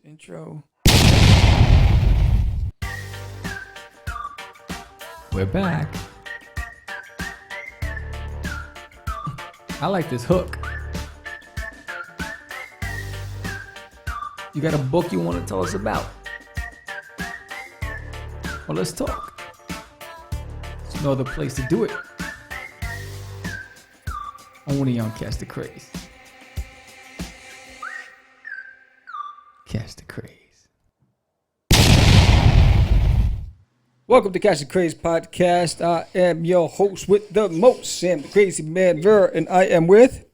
Intro. We're back. I like this hook. You got a book you want to tell us about? Well, let's talk. There's no other place to do it. Only on Catch the Craze. Catch the Craze. Welcome to Catch the Craze podcast. I am your host with the most, Sam the Crazy Man Vera, and I am with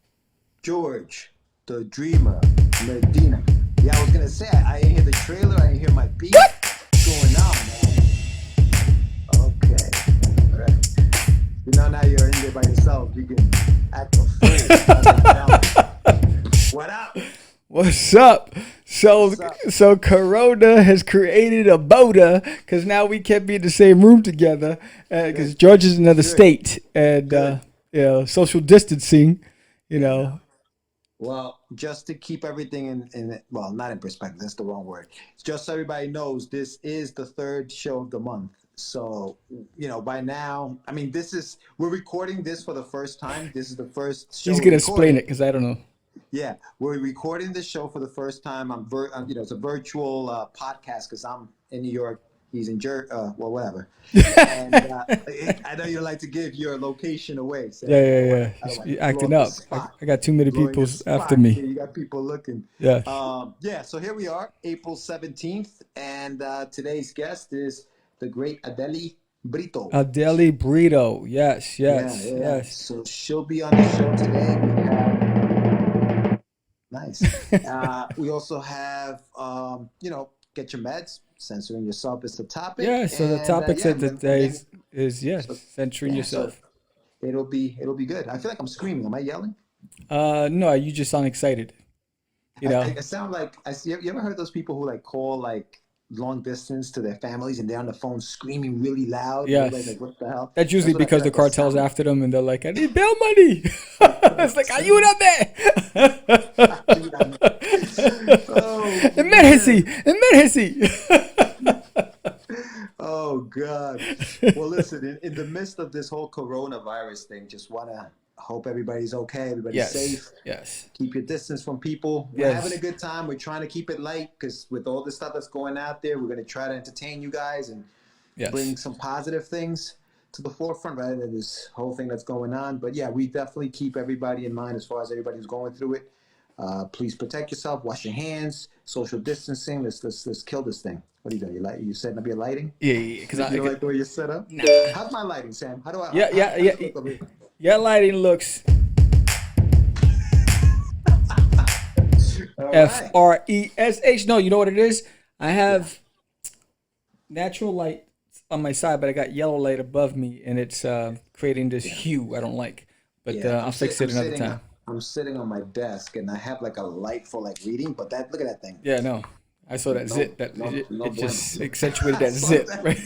George, the Dreamer, Medina. Yeah, I was gonna say I didn't hear the trailer. I didn't hear my beat. What's going on, man? Okay, all right. You know now you're in there by yourself. You can act a fool. What up? What's up? So Corona has created a boda because now we can't be in the same room together because George is in another state and social distancing, Well, just to keep everything well, not in perspective, that's the wrong word. Just so everybody knows, this is the third show of the month. So, by now, I mean, we're recording this for the first time. This is the first show. He's going to explain it because I don't know. Yeah, we're recording this show for the first time. It's a virtual podcast because I'm in New York. He's in whatever. And I know you like to give your location away. So Yeah. You're acting up. I got too many people after me. You got people looking. Yeah. So here we are, April 17th. And today's guest is the great Adela Brito. Adela Brito. Yes. So she'll be on the show today. Nice. We also have, get your meds. Censoring yourself is the topic. Yeah, so the topic today is censoring yourself. So it'll be good. I feel like I'm screaming. Am I yelling? No, you just sound excited. I sound like you ever heard those people who call long distance to their families and they're on the phone screaming really loud? Yeah. Like, what the hell? That's usually because the cartel's after them and they're like, I need bail money. It's like, are you not there? Emergency. Oh God. Well, listen, in the midst of this whole coronavirus thing, just want to hope everybody's okay, everybody's safe. Yes. Keep your distance from people. We're having a good time. We're trying to keep it light because with all the stuff that's going out there, we're going to try to entertain you guys and bring some positive things to the forefront rather than this whole thing that's going on. But yeah, we definitely keep everybody in mind as far as everybody's going through it. Please protect yourself. Wash your hands. Social distancing. Let's kill this thing. What are you doing? You setting up your lighting? Yeah. Because you don't like the way you're set up? Nah. How's my lighting, Sam? How do I? Yeah. Your lighting looks FRESH. No, you know what it is? I have natural light on my side, but I got yellow light above me, and it's creating this hue I don't like. But I'll fix it another time. I'm sitting on my desk, and I have a light for reading, but look at that thing. Yeah, no. I saw that zit. It just accentuated that zit. Right?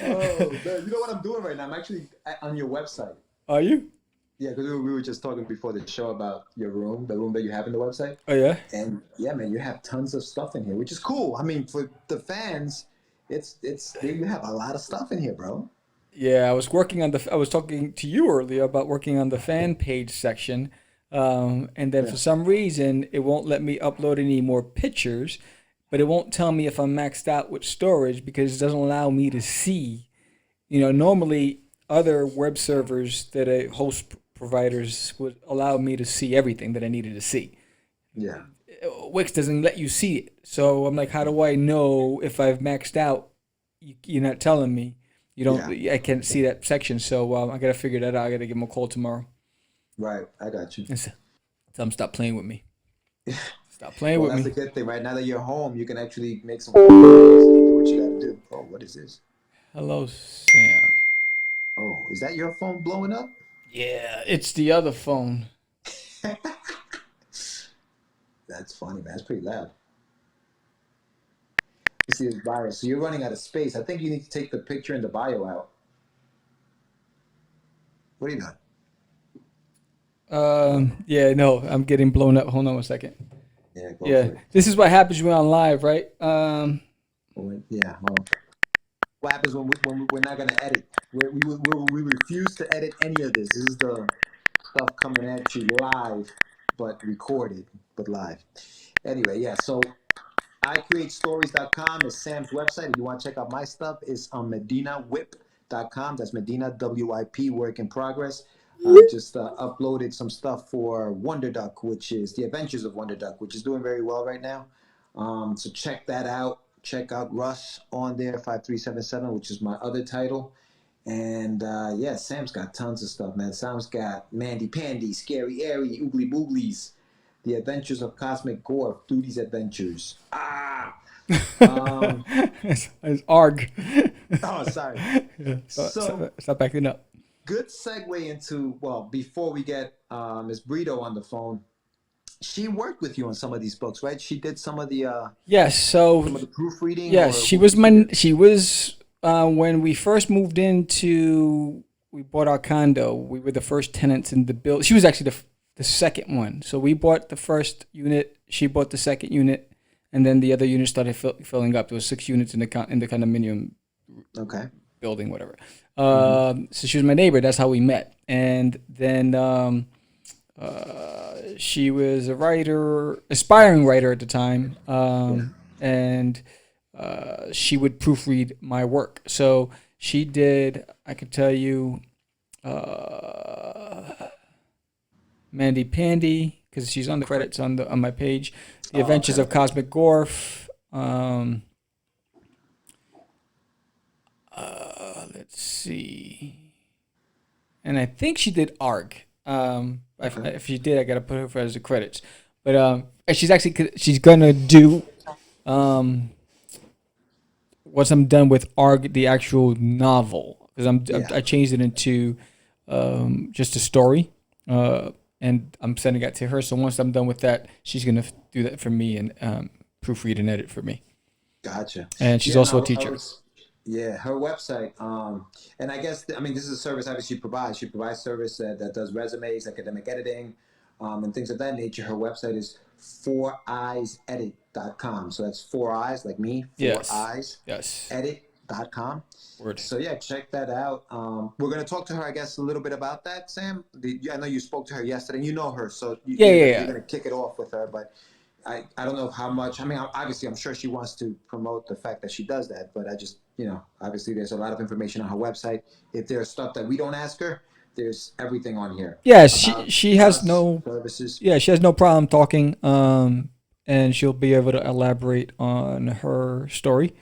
Oh, man. You know what I'm doing right now? I'm actually on your website. Are you? Yeah, because we were just talking before the show about your room, the room that you have in the website. Oh, yeah? And yeah, man, you have tons of stuff in here, which is cool. I mean, for the fans, you have a lot of stuff in here, bro. Yeah, I was talking to you earlier about working on the fan page section. And then for some reason, it won't let me upload any more pictures, but it won't tell me if I'm maxed out with storage because it doesn't allow me to see. Normally other web servers that host providers would allow me to see everything that I needed to see. Yeah. Wix doesn't let you see it. So I'm like, how do I know if I've maxed out? You're not telling me. You don't. Yeah. I can't see that section. So I got to figure that out. I got to give him a call tomorrow. Right. I got you. Tell him stop playing with me. Stop playing with me. That's a good thing. Right now that you're home, you can actually make some do what you got to do. Oh, what is this? Hello, Sam. Oh, is that your phone blowing up? Yeah, it's the other phone. That's funny, man. That's pretty loud. You see this bio. So you're running out of space. I think you need to take the picture and the bio out. What are you doing? Yeah, no, I'm getting blown up. Hold on 1 second. Yeah, go for it. This is what happens when we're on live, right? Yeah. Well, what happens when we're not going to edit? We refuse to edit any of this. This is the stuff coming at you live, but recorded, but live. Anyway, yeah. So iCreateStories.com is Sam's website. If you want to check out my stuff, it's on MedinaWhip.com. That's Medina WIP, work in progress. Just uploaded some stuff for Wonder Duck, which is The Adventures of Wonder Duck, which is doing very well right now. So check that out. Check out Russ on there, 5377, which is my other title. And yeah, Sam's got tons of stuff, man. Sam's got Mandy Pandy, Scary Airy, Oogly Booglies, The Adventures of Cosmic Gore, Duty's Adventures. It's ARG. Oh, sorry. Yeah. Stop backing up. Good segue into, well, before we get Ms. Brito on the phone, she worked with you on some of these books, right? She did some of the some of the proofreading. Yes, she was when we first moved into, we bought our condo. We were the first tenants in the building. She was actually the second one. So we bought the first unit. She bought the second unit, and then the other unit started filling up. There was 6 units in the condominium. Okay. Building, whatever. So she was my neighbor. That's how we met. And then she was a writer, aspiring writer at the time, and she would proofread my work. So she did, I could tell you, Mandy Pandy, because she's on the credits on my page. The Adventures of Cosmic Gorf. Let's see. And I think she did ARG. If she did, I gotta put her as the credits. But she's gonna do once I'm done with ARG, the actual novel, because I changed it into just a story, and I'm sending that to her. So once I'm done with that, she's gonna do that for me and proofread and edit for me. Gotcha. And she's also a teacher. Yeah, her website, and I guess, this is a service obviously she provides. She provides service that does resumes, academic editing, and things of that nature. Her website is 4eyesedit.com. So that's 4 eyes, like me, 4 eyes, edit.com. Word. So yeah, check that out. We're going to talk to her, I guess, a little bit about that, Sam. I know you spoke to her yesterday, and you know her, so you're going to kick it off with her, but I don't know how much. Obviously, I'm sure she wants to promote the fact that she does that, but I just, obviously there's a lot of information on her website. If there's stuff that we don't ask her, there's everything on here. Yeah, she has no services. Yeah, she has no problem talking, and she'll be able to elaborate on her story.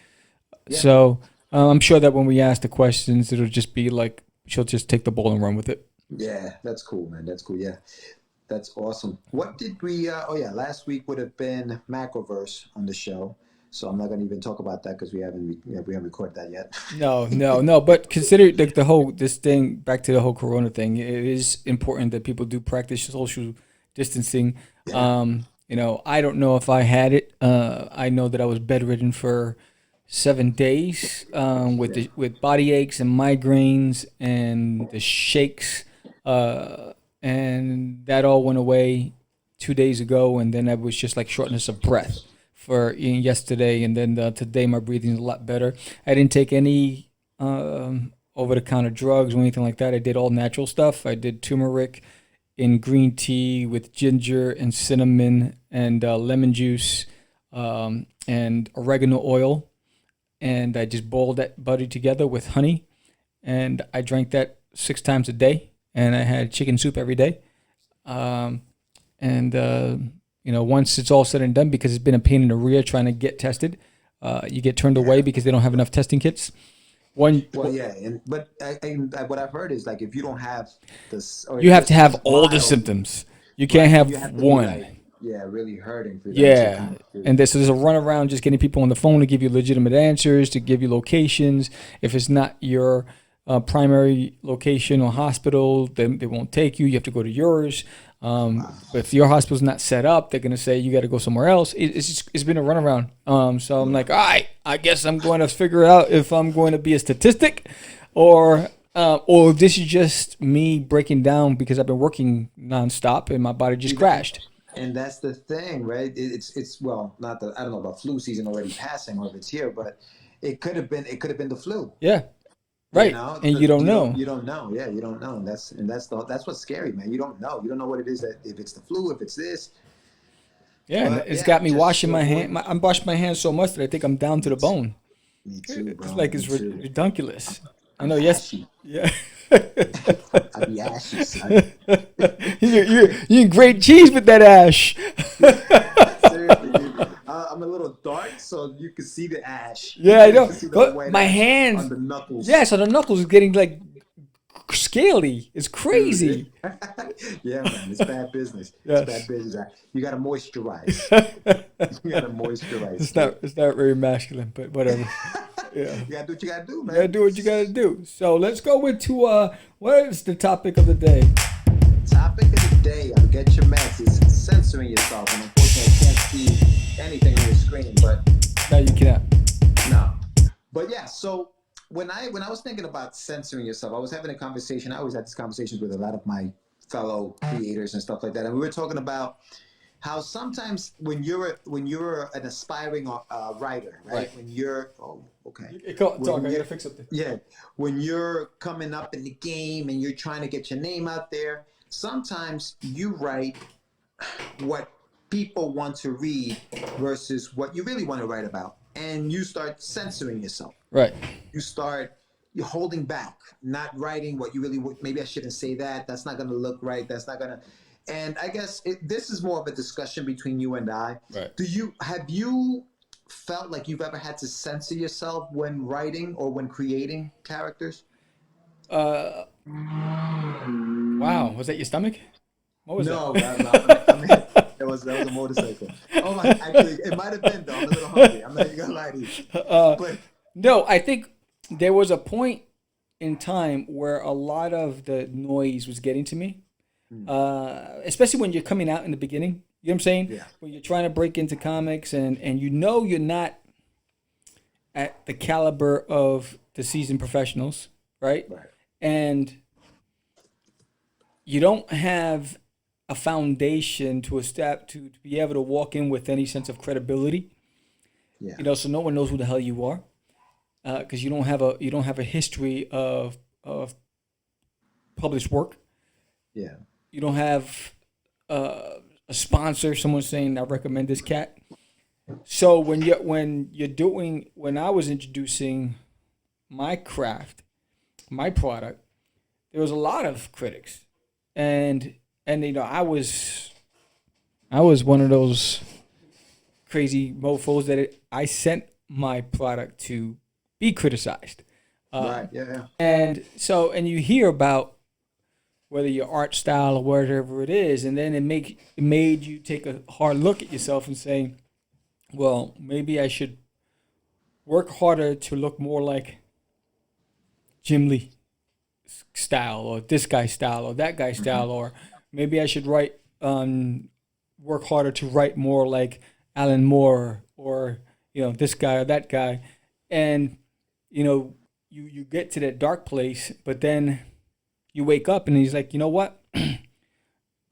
Yeah. So I'm sure that when we ask the questions, it'll just be like she'll just take the ball and run with it. Yeah, that's cool, man. That's cool. Yeah. That's awesome. What did we, last week would have been Macroverse on the show. So I'm not going to even talk about that because we haven't recorded that yet. No. But consider this thing, back to the whole Corona thing, it is important that people do practice social distancing. Yeah. I don't know if I had it. I know that I was bedridden for 7 days with body aches and migraines and the shakes. And that all went away 2 days ago, and then I was just like shortness of breath for yesterday, and then today my breathing is a lot better. I didn't take any over-the-counter drugs or anything like that. I did all natural stuff. I did turmeric in green tea with ginger and cinnamon and lemon juice and oregano oil, and I just boiled that buddy together with honey, and I drank that 6 times a day. And I had chicken soup every day. Once it's all said and done, because it's been a pain in the rear trying to get tested, you get turned away because they don't have enough testing kits. But what I've heard is, like, if you don't have this, you have to have all the symptoms. You can't have one. Really hurting for that. Yeah, and so there's a runaround just getting people on the phone to give you legitimate answers, to give you locations. If it's not your primary location or hospital, then they won't take you. You have to go to yours. But if your hospital's not set up, they're gonna say you got to go somewhere else. It's been a runaround. So I'm like, all right, I guess I'm going to figure out if I'm going to be a statistic, or this is just me breaking down because I've been working nonstop and my body just crashed. And that's the thing, right? It's well, not the I don't know about flu season already passing or if it's here, but it could have been the flu. Yeah. You Right. know, And you don't you don't know. you don't know. Yeah, you don't know. And that's what's scary, man. You don't know. You don't know what it is, that if it's the flu, if it's this. Yeah, and But it's yeah, got me just washing to my avoid. hand. I'm washing my hands so much that I think I'm down to the bone. Me too, It's bro. like Me it's too. ridiculous. I I'm know. Yes. ashy. Yeah. I be ashy, son. You in great cheese with that ash. Seriously, dude. I'm a little dark, so you can see the ash. Yeah, I You know. can see the But white my ash hands. on the knuckles. Yeah, so the knuckles is getting like scaly. It's Dude. crazy. Yeah, man, it's bad business. It's bad Yes. business. You gotta moisturize. You gotta moisturize, It's kid. not very masculine, but whatever. Yeah. You gotta do what you gotta do, You gotta man. do what you gotta do. So let's go into what is the topic of the day? Topic of the day on Get Your Meds is censoring yourself. And unfortunately, I can't see anything on your screen, but No, you cannot. no. But yeah, so when I was thinking about censoring yourself, I was having a conversation. I always had these conversations with a lot of my fellow creators and stuff like that, and we were talking about how sometimes when you're an aspiring writer, right? When you're okay, Talk. when I you gotta fix something. yeah, when you're coming up in the game and you're trying to get your name out there, sometimes you write what people want to read versus what you really want to write about, and you start censoring yourself. Right. You're holding back, not writing what you really would. Maybe I shouldn't say that. That's not going to look right. That's not going to. And I guess this is more of a discussion between you and I. Right. Have you felt like you've ever had to censor yourself when writing or when creating characters? Wow. Was that your stomach? What was No, that? I mean, that was a motorcycle. Oh my! Actually, it might have been though. I'm a little hungry. I'm not even gonna lie to you. But No, I think there was a point in time where a lot of the noise was getting to me, especially when you're coming out in the beginning. You know what I'm saying? Yeah. When you're trying to break into comics and you know you're not at the caliber of the seasoned professionals, right? Right. And you don't have a foundation to be able to walk in with any sense of credibility. Yeah. You know, so no one knows who the hell you are, because you don't have a history of published work. Yeah. You don't have a sponsor, someone saying I recommend this cat. So when I was introducing my craft, my product, there was a lot of critics, and you know I was one of those crazy mofos that I sent my product to be criticized. Right. Yeah. And you hear about whether your art style or whatever it is, and then it made you take a hard look at yourself and say, well, maybe I should work harder to look more like Jim Lee style, or this guy's style, or that guy's style, or maybe I should work harder to write more like Alan Moore, or this guy or that guy. And you get to that dark place, but then you wake up and he's like, you know what,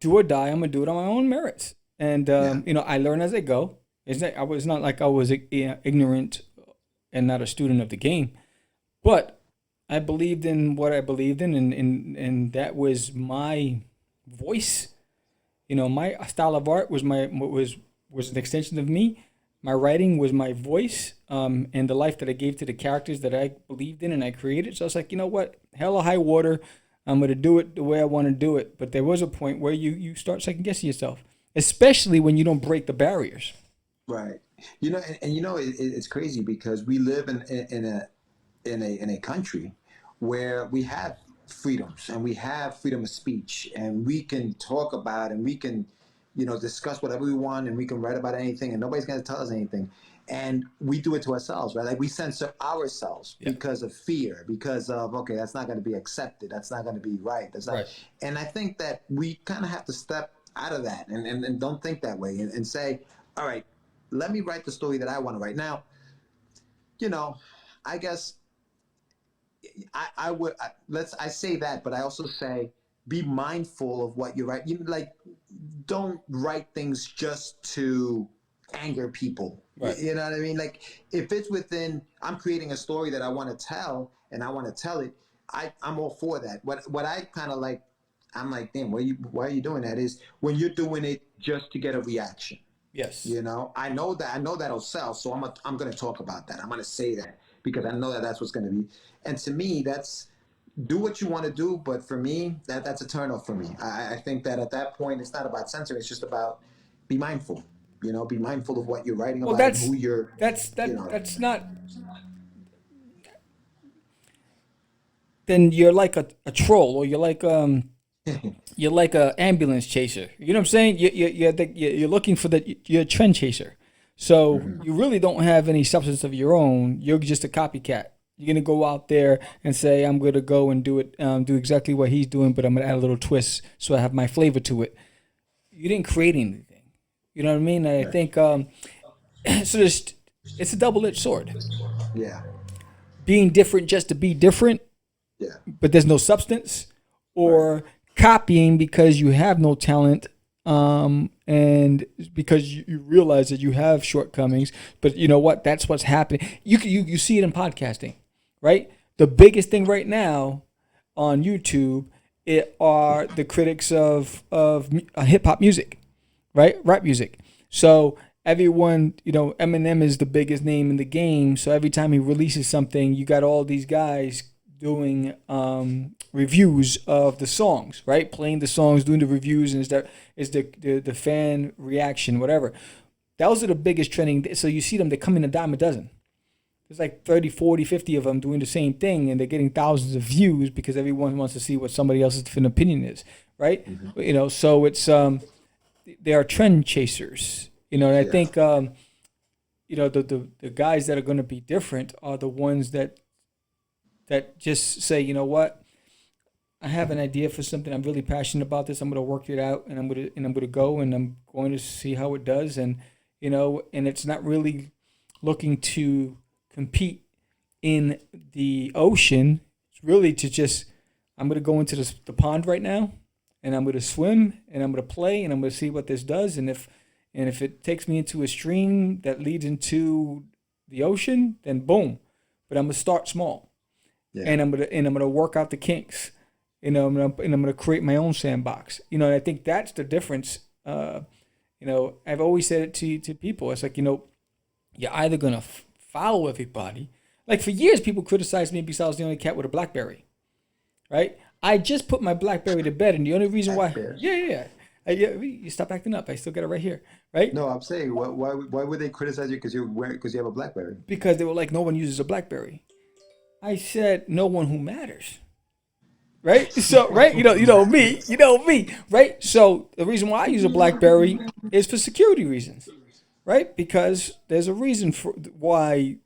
do or die, I'm gonna do it on my own merits. And I learn as I go. It's not like I was ignorant and not a student of the game, but I believed in what I believed in, and that was my voice. My style of art was an extension of me. My writing was my voice, and the life that I gave to the characters that I believed in and I created. So I was like, you know what, hell or high water, I'm gonna do it the way I want to do it. But there was a point where you start second guessing yourself, especially when you don't break the barriers. Right. It's crazy because we live in a country where we have freedoms and we have freedom of speech, and we can talk about and we can discuss whatever we want, and we can write about anything, and nobody's going to tell us anything. And we do it to ourselves, right? Like we censor ourselves because of fear, because of, okay, that's not going to be accepted, that's not going to be right, that's not right. And I think that we kind of have to step out of that and don't think that way, and say, all right, let me write the story that I want to write. Now, I guess I say that, but I also say be mindful of what you write. You like, don't write things just to anger people. Right. You know what I mean? Like, if it's within, I'm creating a story that I want to tell, and I want to tell it, I'm all for that. What I kind of like, I'm like, damn, why are you doing that? Is when you're doing it just to get a reaction. Yes. You know, I know that'll sell, so I'm going to talk about that. I'm going to say that because I know that that's what's going to be. And to me, that's, do what you want to do, but for me, that's a turnoff for me. I think that at that point, it's not about censoring. It's just about be mindful. You know, be mindful of what you're writing about and who you're. That's not. Then you're like a troll, or you're like a ambulance chaser. You know what I'm saying? You're looking for you're a trend chaser. So you really don't have any substance of your own. You're just a copycat. You're gonna go out there and say, I'm gonna go and do it, do exactly what he's doing, but I'm gonna add a little twist so I have my flavor to it. You didn't create anything. You know what I mean? And I think so. It's a double-edged sword. Yeah. Being different just to be different. Yeah. But there's no substance, or copying because you have no talent, and because you realize that you have shortcomings. But you know what? That's what's happening. You see it in podcasting, right? The biggest thing right now on YouTube are the critics of hip hop music, right? Rap music. So everyone, Eminem is the biggest name in the game. So every time he releases something, you got all these guys doing reviews of the songs, right? Playing the songs, doing the reviews, and is the fan reaction, whatever. Those are the biggest trending. So you see them, they come in a dime a dozen. There's like 30, 40, 50 of them doing the same thing, and they're getting thousands of views because everyone wants to see what somebody else's different opinion is, right? Mm-hmm. So it's they are trend chasers, and I think the guys that are going to be different are the ones that just say, you know what, I have an idea for something. I'm really passionate about this. I'm going to work it out, and I'm going to go, and I'm going to see how it does, and and it's not really looking to compete in the ocean. It's really to just, I'm going to go into the pond right now, and I'm going to swim, and I'm going to play, and I'm going to see what this does, and if it takes me into a stream that leads into the ocean, then boom. But I'm going to start small. Yeah. And I'm gonna work out the kinks, I'm gonna create my own sandbox, and I think that's the difference. I've always said it to people. It's like, you're either gonna follow everybody. Like for years, people criticized me because I was the only cat with a BlackBerry, right? I just put my BlackBerry to bed, and the only reason why, you stop acting up. I still got it right here, right? No, I'm saying, why would they criticize you because you have a BlackBerry? Because they were like, no one uses a BlackBerry. I said, no one who matters, right? So, right, you know me, right? So the reason why I use a BlackBerry is for security reasons, right? Because there's a reason for why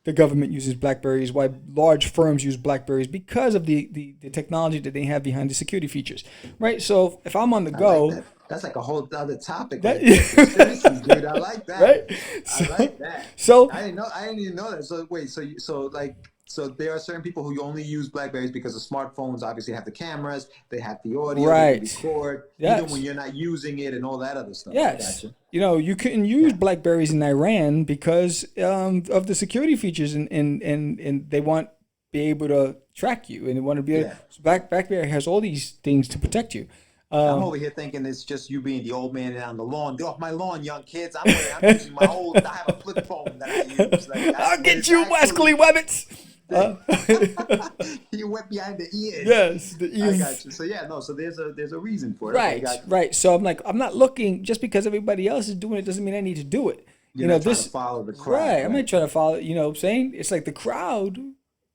the government uses BlackBerries, why large firms use BlackBerries, because of the technology that they have behind the security features, right? So if I'm on the go, like that's like a whole other topic. Conspiracies, dude. I like that. Right? I like that. So I didn't even know that. So wait, so there are certain people who only use BlackBerries because the smartphones obviously have the cameras, they have the audio, right? They can record, even when you're not using it and all that other stuff. Yes. Gotcha. You couldn't use BlackBerries in Iran because of the security features, and they want to be able to track you, and they want to be BlackBerry has all these things to protect you. I'm over here thinking it's just you being the old man on the lawn. Get off my lawn, young kids. I'm using my old. I have a flip phone that I use. Like, I'll get you, Wesley Webbits. You went behind the ears. Yes, the ears. I got you. So there's a reason for it. Right. So I'm not looking just because everybody else is doing it doesn't mean I need to do it. You're not trying to follow the crowd. Right. I'm not trying to follow. You know what I'm saying? It's like the crowd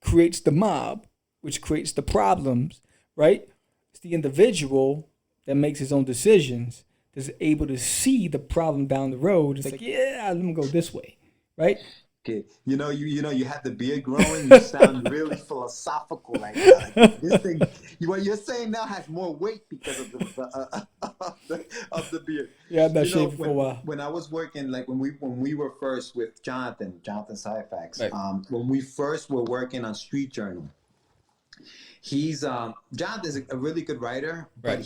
creates the mob, which creates the problems. Right. It's the individual that makes his own decisions, that's able to see the problem down the road. It's like, let me go this way, right? Okay, you have the beard growing. You sound really philosophical right now. Like, this thing, what you're saying now has more weight because of the beard. Yeah, I'm not shaving for a while. When I was working, like when we were first with Jonathan Syfax, right. When we first were working on Street Journal, He's Jonathan is a really good writer, Right.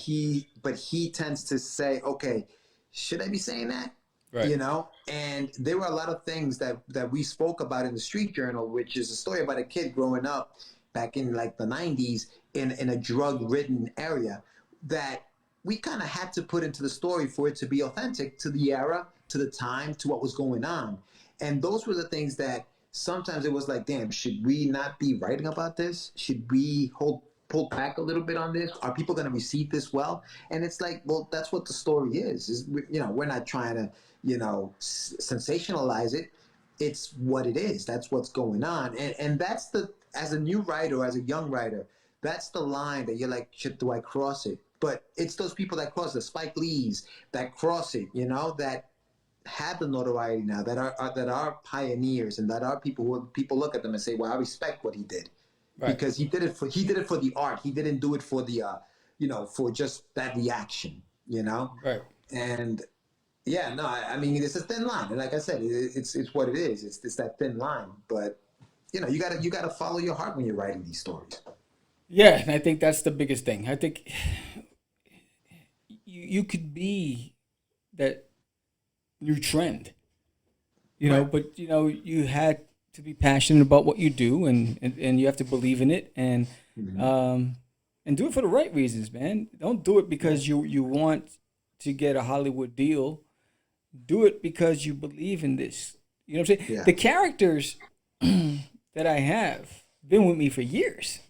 but he tends to say, okay, should I be saying that? Right. You know, and there were a lot of things that we spoke about in the Street Journal, which is a story about a kid growing up back in like the 90s in a drug-ridden area that we kind of had to put into the story for it to be authentic to the era, to the time, to what was going on. And those were the things that sometimes it was like, damn, should we not be writing about this? Should we pull back a little bit on this? Are people going to receive this well? And it's like, well, that's what the story is you know, we're not trying to, you know, sensationalize it. It's what it is. That's what's going on. And that's as a new writer, as a young writer, that's the line that you're like, do I cross it? But it's those people that cross, the Spike Lees that cross it, you know, that have the notoriety now, that are pioneers, and that are people look at them and say, well, I respect what he did. Right. Because he did it for the art. He didn't do it for the you know, for just that reaction, you know? Right. And yeah, no, I mean, it's a thin line. And like I said, it's what it is. It's that thin line. But you know, you gotta follow your heart when you're writing these stories. Yeah, and I think that's the biggest thing. I think you could be that new trend, you know, but you know, you had to be passionate about what you do, and you have to believe in it, and and do it for the right reasons, man. Don't do it because you want to get a Hollywood deal. Do it because you believe in this. You know what I'm saying? Yeah. The characters that I have been with me for years.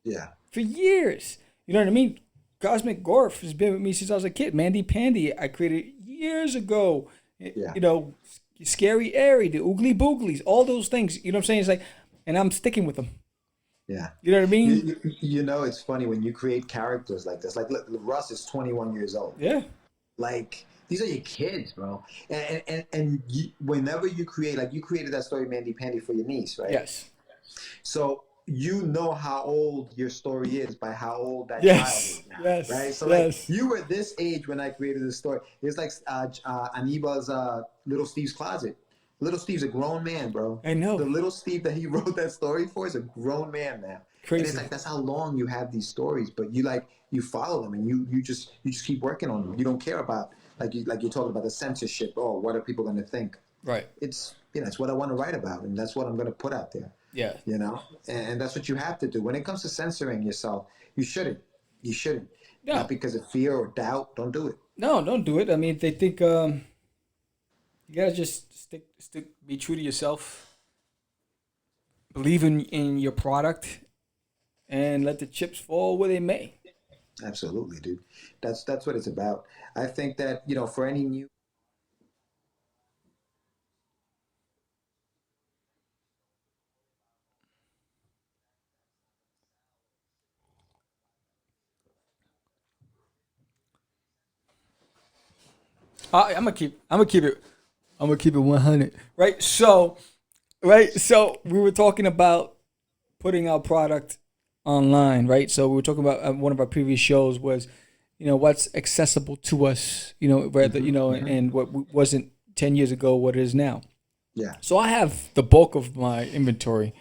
Yeah. For years. You know what I mean? Cosmic Gorf has been with me since I was a kid. Mandy Pandy, I created years ago. Yeah. You know, Scary Airy, the Oogly Booglies, all those things. You know what I'm saying? It's like, and I'm sticking with them. Yeah. You know what I mean? You know, it's funny when you create characters like this. Like, look, Russ is 21 years old. Yeah. Like, these are your kids, bro. And whenever you create, like you created that story, Mandy Pandy, for your niece, right? Yes. So you know how old your story is by how old that child is now, yes, right? So like you were this age when I created this story. It's like Aniba's Little Steve's Closet. Little Steve's a grown man, bro. I know. The little Steve that he wrote that story for is a grown man now. Crazy. And it's like, that's how long you have these stories, but you follow them, and you just keep working on them. You don't care about like you're talking about the censorship. Oh, what are people going to think? Right. It's it's what I want to write about, and that's what I'm going to put out there. Yeah. You know, and that's what you have to do when it comes to censoring yourself. You shouldn't. No. Not because of fear or doubt. Don't do it. No, don't do it. I mean, they think you gotta just be true to yourself. Believe in your product, and let the chips fall where they may. Absolutely, dude. That's what it's about. I think that, you know, for any new I'm gonna keep it 100. Right. So we were talking about putting our product online, right? So we were talking about one of our previous shows was, you know, what's accessible to us, you know, rather, you know, and what wasn't 10 years ago, what it is now. Yeah. So I have the bulk of my inventory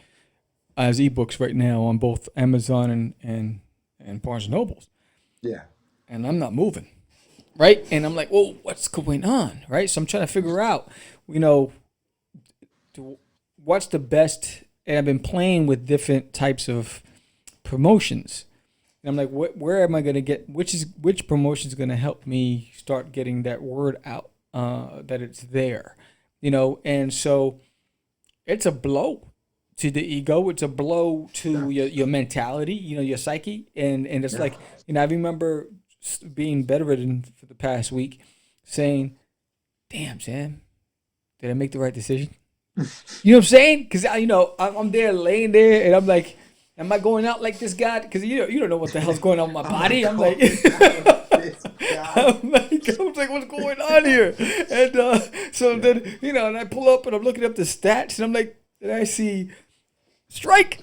as ebooks right now on both Amazon and Barnes and Nobles. Yeah. And I'm not moving. Right. And I'm like, well, what's going on? Right. So I'm trying to figure out, you know, what's the best. And I've been playing with different types of promotions. And I'm like, where am I going to get, which promotion is going to help me start getting that word out that it's there, you know? And so it's a blow to the ego. It's a blow to your mentality, you know, your psyche. And it's like, you know, I remember being bedridden for the past week saying, damn, Sam, did I make the right decision? You know what I'm saying? Because, you know, I'm there laying there and I'm like, am I going out like this guy? Because you don't know what the hell's going on with my body. I'm like, I'm like, what's going on here? And so then, you know, and I pull up and I'm looking up the stats and I'm like, and I see strike.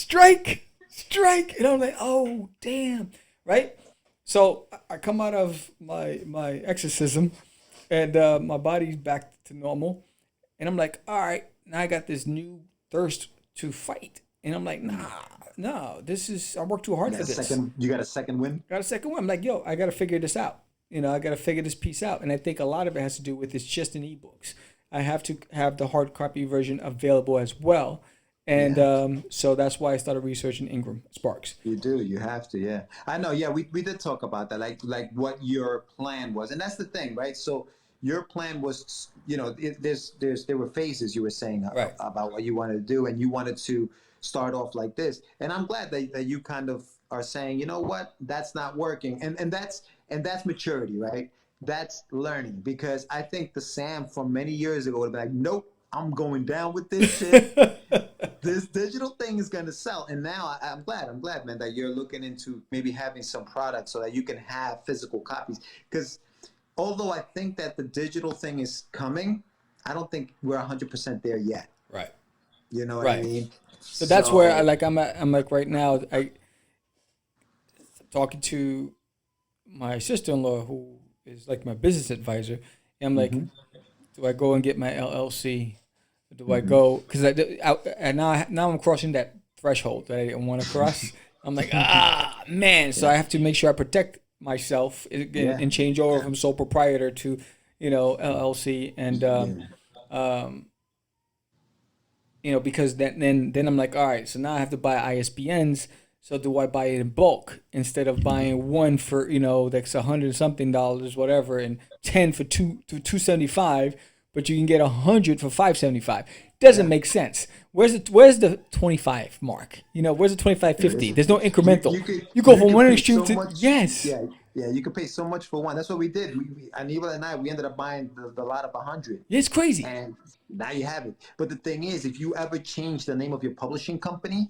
And I'm like, oh, damn. Right? So I come out of my exorcism and my body's back to normal. And I'm like, all right, now I got this new thirst to fight. And I'm like, nah, no, I worked too hard for this. You got a second win? Got a second win. I'm like, yo, I got to figure this out. I got to figure this piece out. And I think a lot of it has to do with it's just in ebooks. I have to have the hard copy version available as well. And so that's why I started researching Ingram Sparks. You do. You have to. Yeah. I know. Yeah. We did talk about that. Like what your plan was. And that's the thing, right? So your plan was, there were phases you were saying about what you wanted to do. And you wanted to start off like this. And I'm glad that you kind of are saying, you know what, that's not working. And that's maturity, right? That's learning. Because I think the Sam from many years ago would have been like, nope, I'm going down with this shit. This digital thing is going to sell. And now I'm glad, man, that you're looking into maybe having some products so that you can have physical copies. Because although I think that the digital thing is coming, I don't think we're 100% there yet. Right. You know what I mean? So that's where I'm like right now, talking to my sister-in-law who is like my business advisor. And I'm like, do I go and get my LLC? Do I go? Because now I'm crossing that threshold that I didn't want to cross. I'm like, man. So I have to make sure I protect myself and change over from sole proprietor to, LLC. And, because then I'm like, all right, so now I have to buy ISBNs. So do I buy it in bulk instead of buying one for, that's $100 something, whatever, and 10 for $275, but you can get 100 for $575. Doesn't make sense. Where's the 25 mark? Where's the 25.50? There's no incremental. You go from one extreme to yes. Yeah, you can pay so much for one. That's what we did. Anibal and I, we ended up buying the lot of 100. It's crazy. And now you have it. But the thing is, if you ever change the name of your publishing company,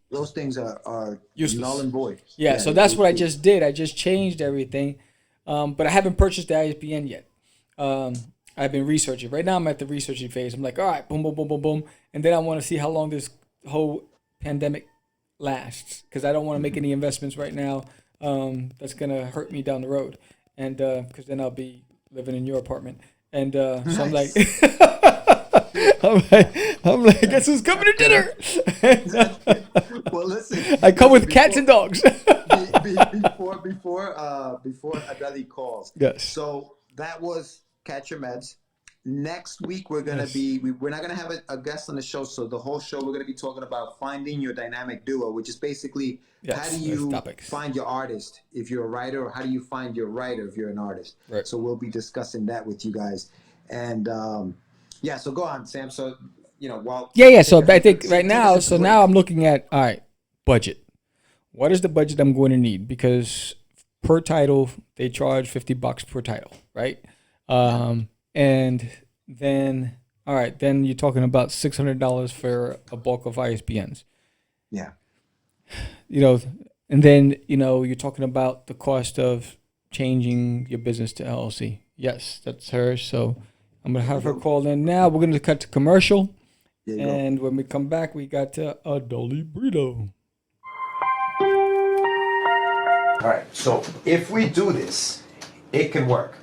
those things are useless. Null and void. Yeah, so that's what I just did. I just changed everything, but I haven't purchased the ISBN yet. I've been researching. Right now I'm at the researching phase. I'm like, all right, boom, boom, boom, boom, boom. And then I want to see how long this whole pandemic lasts because I don't want to make any investments right now that's going to hurt me down the road. And because then I'll be living in your apartment. And so I'm like, I'm like, guess who's coming to dinner? Well, listen. I come with cats and dogs. Before Adeli calls. Yes. So that was Catch Your Meds. Next week we're gonna we're not gonna have a guest on the show. So the whole show we're gonna be talking about finding your dynamic duo, which is basically how do you find your artist if you're a writer, or how do you find your writer if you're an artist. Right. So we'll be discussing that with you guys. And so go on, Sam. So So I think right now, now I'm looking at budget. What is the budget I'm going to need? Because per title they charge $50 per title, right? And then then you're talking about $600 for a bulk of ISBNs. Yeah. And then you're talking about the cost of changing your business to LLC. Yes, that's her. So I'm gonna have her call in now. We're gonna cut to commercial, and when we come back, we got Adela Brito. All right. So if we do this, it can work.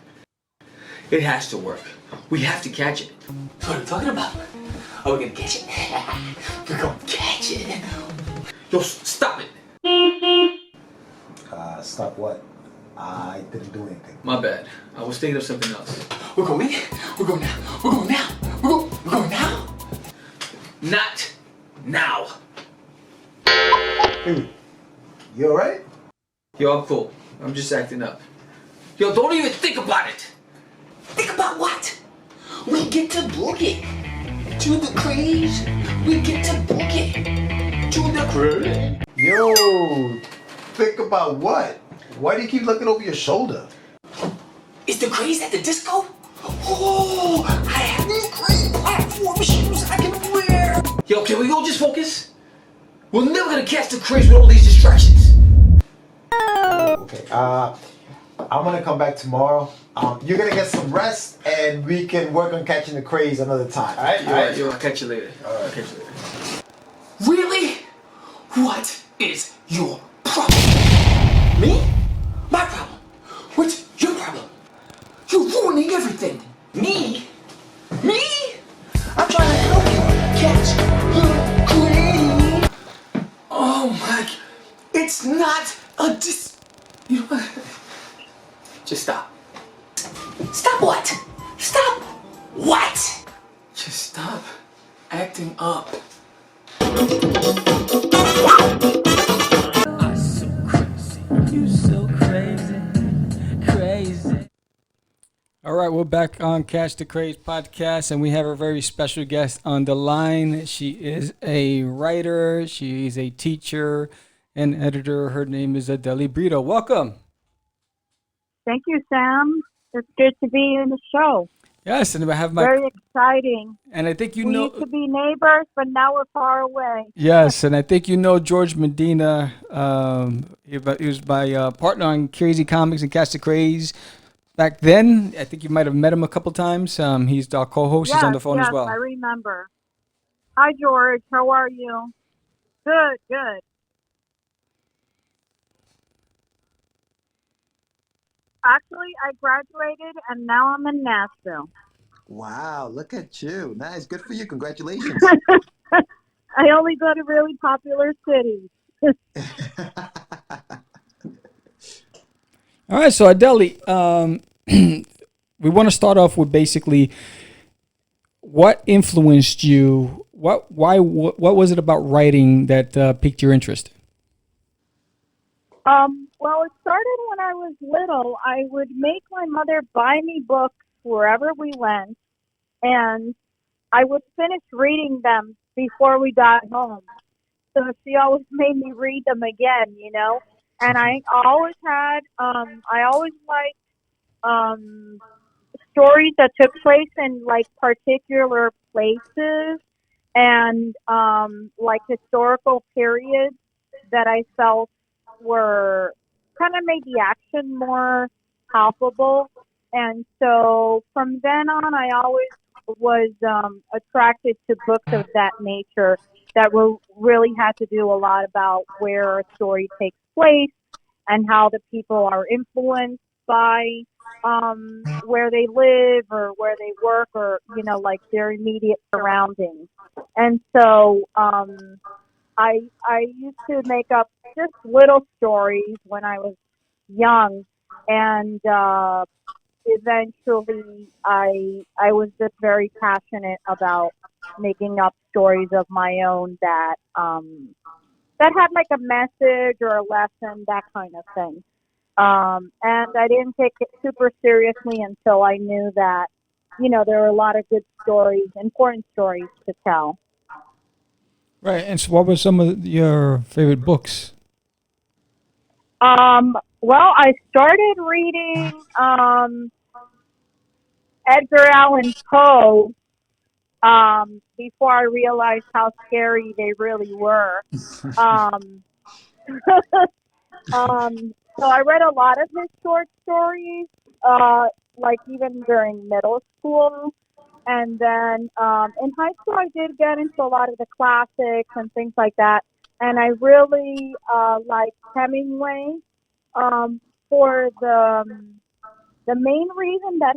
It has to work. We have to catch it. What are you talking about? Are we gonna catch it? We're gonna catch it. Yo, stop it. Stop what? I didn't do anything. My bad. I was thinking of something else. We're going now. We're going now. We're going now. Not now. Hey, you alright? Yo, I'm cool. I'm just acting up. Yo, don't even think about it. Think about what? We get to boogie to the Craze. We get to boogie to the Craze. Yo, think about what? Why do you keep looking over your shoulder? Is the Craze at the disco? Oh, I have these great platform shoes I can wear. Yo, can we all just focus? We're never gonna catch the Craze with all these distractions. Okay, I'm gonna come back tomorrow. You're gonna get some rest, and we can work on catching the Craze another time. All right? Yo, I'll catch you later. I'll catch you later. Really? What is your problem? Me? My problem? What's your problem? You're ruining everything. Me? Me? I'm trying to help you catch the Craze. Oh What? Just stop acting up. All right, we're back on Catch the Craze podcast, and we have a very special guest on the line. She is a writer, she's a teacher and editor. Her name is Adela Brito. Welcome. Thank you, Sam. It's good to be in the show. Yes, and I have my very exciting. And I think we used to be neighbors, but now we're far away. Yes, and I think you know George Medina. He was my partner on Crazy Comics and Catch the Craze. Back then, I think you might have met him a couple times. He's our co-host. He's on the phone as well. I remember. Hi, George. How are you? Good, good. Actually, I graduated, and now I'm in Nashville. Wow, look at you. Nice. Good for you. Congratulations. I only go to really popular cities. All right, so Adeli, we want to start off with basically what influenced you. What was it about writing that piqued your interest? Well, it started when I was little. I would make my mother buy me books wherever we went, and I would finish reading them before we got home. So she always made me read them again, you know. And I always had, I always liked stories that took place in like particular places and like historical periods that I felt were kind of made the action more palpable. And so from then on, I always was attracted to books of that nature that really had to do a lot about where a story takes place and how the people are influenced by where they live or where they work or, you know, like their immediate surroundings. And so I used to make up just little stories when I was young, and eventually I was just very passionate about making up stories of my own that had like a message or a lesson, that kind of thing. And I didn't take it super seriously until I knew that, you know, there were a lot of good stories, important stories to tell. Right. And so what were some of your favorite books? Well, I started reading Edgar Allan Poe before I realized how scary they really were. So I read a lot of his short stories, like even during middle school. And then in high school, I did get into a lot of the classics and things like that. And I really liked Hemingway for the main reason that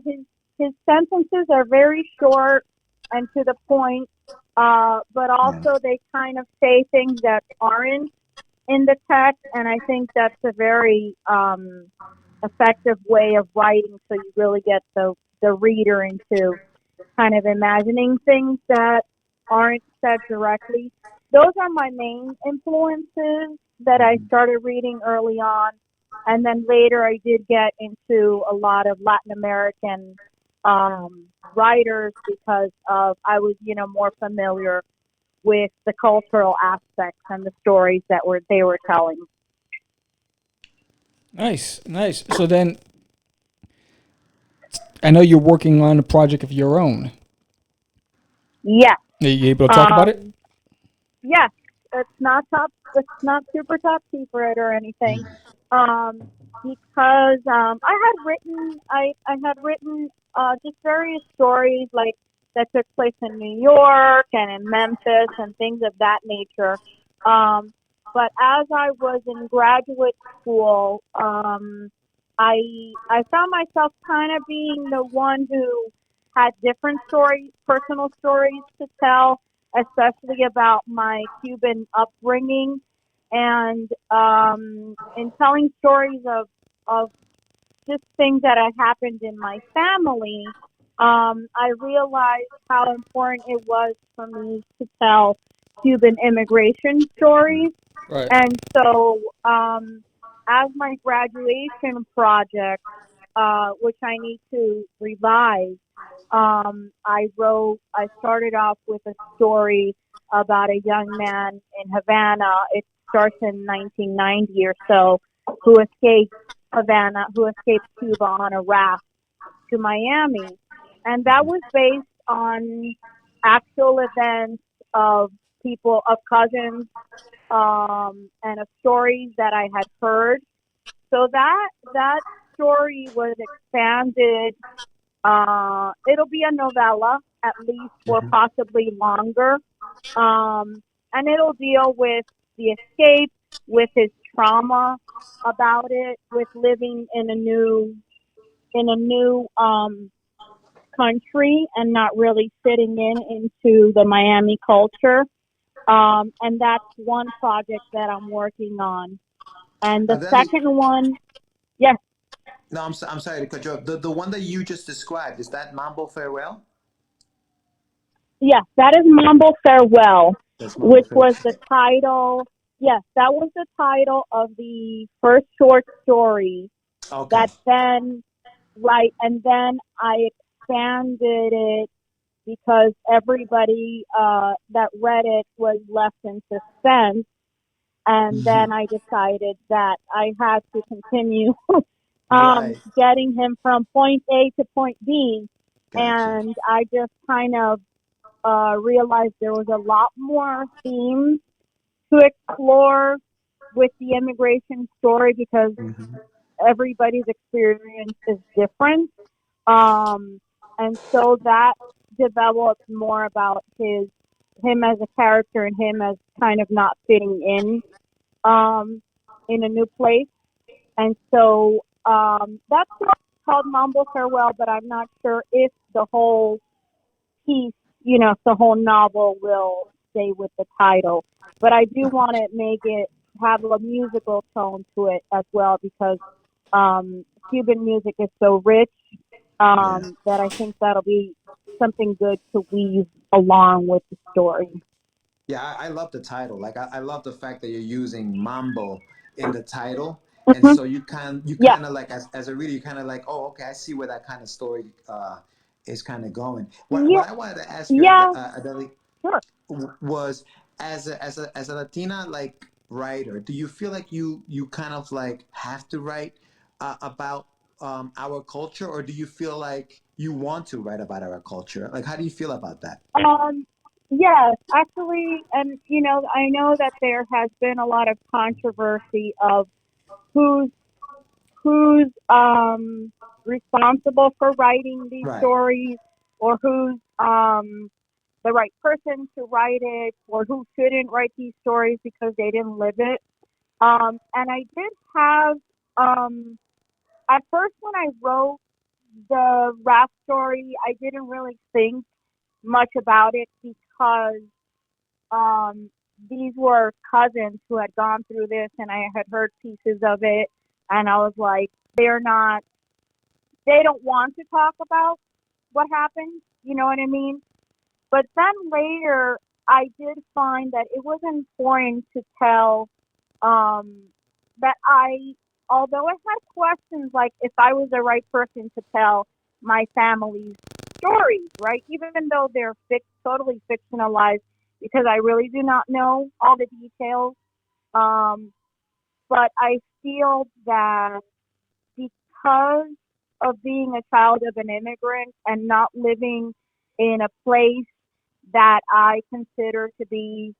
his sentences are very short and to the point, but also they kind of say things that aren't in the text. And I think that's a very effective way of writing, so you really get the reader into kind of imagining things that aren't said directly. Those are my main influences that I started reading early on. And then later I did get into a lot of Latin American writers because I was, you know, more familiar with the cultural aspects and the stories that they were telling. Nice. So then, I know you're working on a project of your own. Yes. Are you able to talk about it? Yes. It's not super top secret or anything. Because I had written just various stories like that took place in New York and in Memphis and things of that nature. But as I was in graduate school, I found myself kind of being the one who had different stories, personal stories to tell, especially about my Cuban upbringing. And in telling stories of just things that had happened in my family, I realized how important it was for me to tell Cuban immigration stories. Right. And so, as my graduation project, which I need to revise, I started off with a story about a young man in Havana. It starts in 1990 or so, who escaped who escaped Cuba on a raft to Miami. And that was based on actual events of people, of cousins, and of stories that I had heard. So that story was expanded. It'll be a novella, at least, or Mm-hmm. possibly longer. And it'll deal with the escape, with his trauma about it, with living in a new country and not really fitting into the Miami culture. And that's one project that I'm working on. And the Adeli, second one, yes, no, I'm sorry to cut you off. The one that you just described, is that Mambo Farewell? yes, that is Mambo Farewell, That's Mambo which Farewell. was the title. Yes, that was the title of the first short story Okay. that then, right, and then I expanded it because everybody that read it was left in suspense. And Mm-hmm. then I decided that I had to continue Right. getting him from point A to point B. Gotcha. And I just kind of realized there was a lot more themes to explore with the immigration story because Mm-hmm. everybody's experience is different. Um, and so that develops more about him as a character and him as kind of not fitting um, in a new place. And so that's called Mumble Farewell, but I'm not sure if the whole piece, if the whole novel will stay with the title. But I do want to make it have a musical tone to it as well because Cuban music is so rich Yeah. that I think that'll be something good to weave along with the story. Yeah, I love the title. Like I love the fact that you're using mambo in the title, and Hmm. so you Yeah, kind of like as a reader, you kind of like, oh, okay, I see where that kind of story is kind of going. What yeah, I wanted to ask you, yeah, Adeli, sure. was as a Latina like writer, do you feel like you kind of like have to write about our culture, or do you feel like you want to write about our culture? Like, how do you feel about that? Um, yes, actually, and I know that there has been a lot of controversy of who's who's responsible for writing these Right. stories, or who's the right person to write it, or who shouldn't write these stories because they didn't live it. And I did have at first when I wrote the rap story, I didn't really think much about it because um, these were cousins who had gone through this, and I had heard pieces of it, and I was like, they don't want to talk about what happened. You know what I mean? But then later, I did find that it was important to tell um, that although I had questions like if I was the right person to tell my family's stories, right? Even though they're totally fictionalized, because I really do not know all the details. Um, but I feel that because of being a child of an immigrant and not living in a place that I consider to be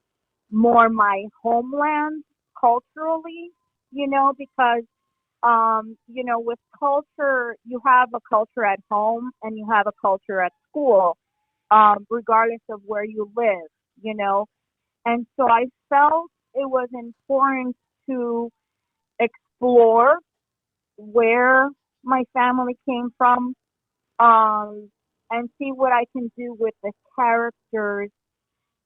more my homeland culturally, because with culture, you have a culture at home and you have a culture at school, regardless of where you live, you know. And so I felt it was important to explore where my family came from, and see what I can do with the characters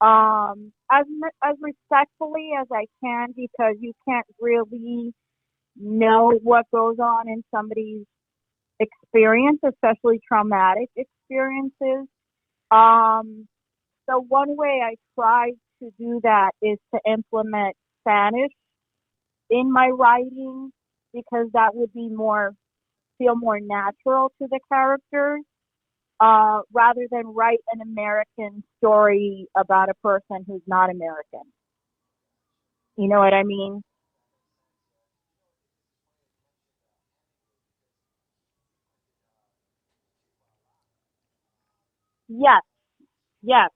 as respectfully as I can, because you can't really know what goes on in somebody's experience, especially traumatic experiences. So one way I try to do that is to implement Spanish in my writing because that would be feel more natural to the characters, rather than write an American story about a person who's not American. You know what I mean? Yes, yes.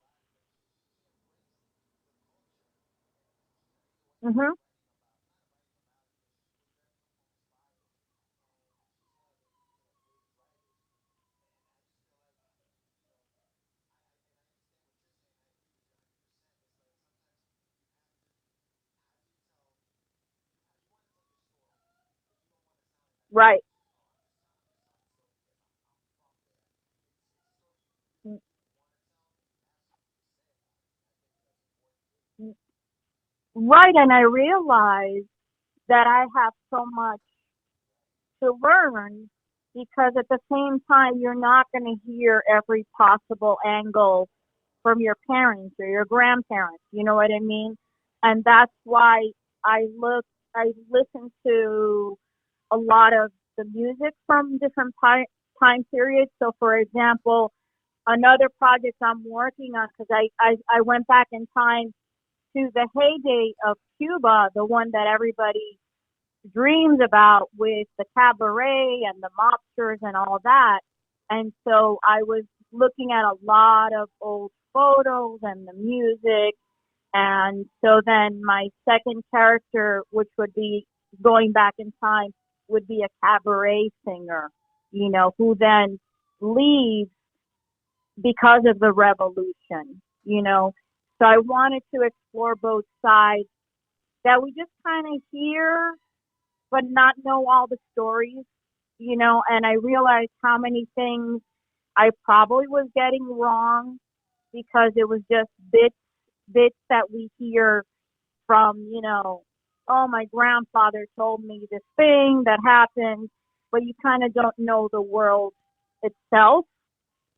Mhm. Right. Mm, mm. Right, and I realize that I have so much to learn because at the same time you're not going to hear every possible angle from your parents or your grandparents. You know what I mean? And that's why I listen to a lot of the music from different time periods. So, for example, another project I'm working on, because I went back in time to the heyday of Cuba, the one that everybody dreams about with the cabaret and the mobsters and all that. And so I was looking at a lot of old photos and the music. And so then my second character, which would be going back in time, would be a cabaret singer, who then leaves because of the revolution. So I wanted to explore both sides that we just kind of hear but not know all the stories. And I realized how many things I probably was getting wrong because it was just bits that we hear from, oh, my grandfather told me this thing that happened, but you kind of don't know the world itself.